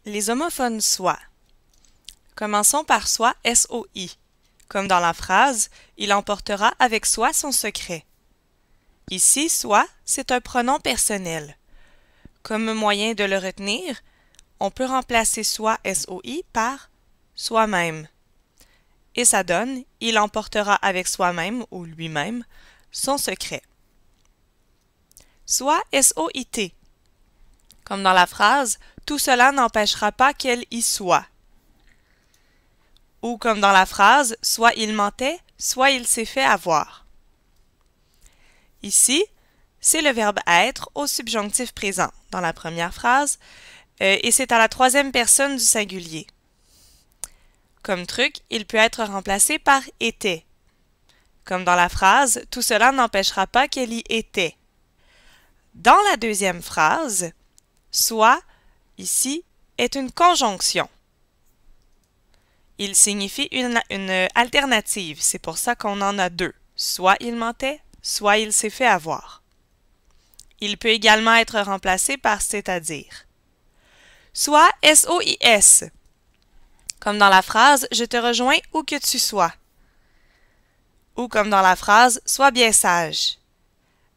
Les homophones soit. Commençons par soit SOI. Comme dans la phrase, il emportera avec soi son secret. Ici, soit, c'est un pronom personnel. Comme moyen de le retenir, on peut remplacer soit SOI par soi-même. Et ça donne il emportera avec soi-même ou lui-même son secret. Soit SOIT. Comme dans la phrase, tout cela n'empêchera pas qu'elle y soit. Ou comme dans la phrase, soit il mentait, soit il s'est fait avoir. Ici, c'est le verbe être au subjonctif présent dans la première phrase et c'est à la troisième personne du singulier. Comme truc, il peut être remplacé par était. Comme dans la phrase, tout cela n'empêchera pas qu'elle y était. Dans la deuxième phrase, soit, ici, est une conjonction. Il signifie une alternative, c'est pour ça qu'on en a deux. Soit il mentait, soit il s'est fait avoir. Il peut également être remplacé par c'est-à-dire. Soit SOIS, comme dans la phrase « Je te rejoins où que tu sois ». Ou comme dans la phrase « Sois bien sage ».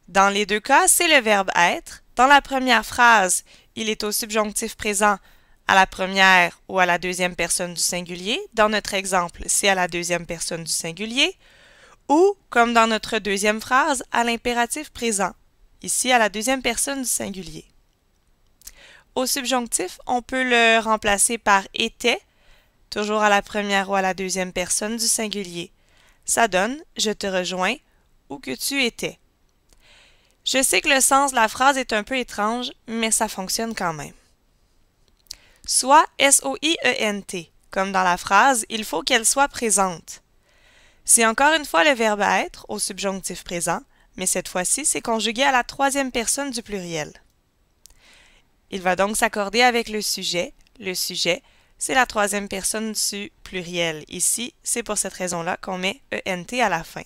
Dans les deux cas, c'est le verbe être. Dans la première phrase, il est au subjonctif présent à la première ou à la deuxième personne du singulier. Dans notre exemple, c'est à la deuxième personne du singulier. Ou, comme dans notre deuxième phrase, à l'impératif présent, ici à la deuxième personne du singulier. Au subjonctif, on peut le remplacer par « était », toujours à la première ou à la deuxième personne du singulier. Ça donne « Je te rejoins où que tu étais ». Je sais que le sens de la phrase est un peu étrange, mais ça fonctionne quand même. Soit SOIENT, comme dans la phrase « Il faut qu'elle soit présente ». C'est encore une fois le verbe être au subjonctif présent, mais cette fois-ci, c'est conjugué à la troisième personne du pluriel. Il va donc s'accorder avec le sujet. Le sujet, c'est la troisième personne du pluriel. Ici, c'est pour cette raison-là qu'on met ENT à la fin.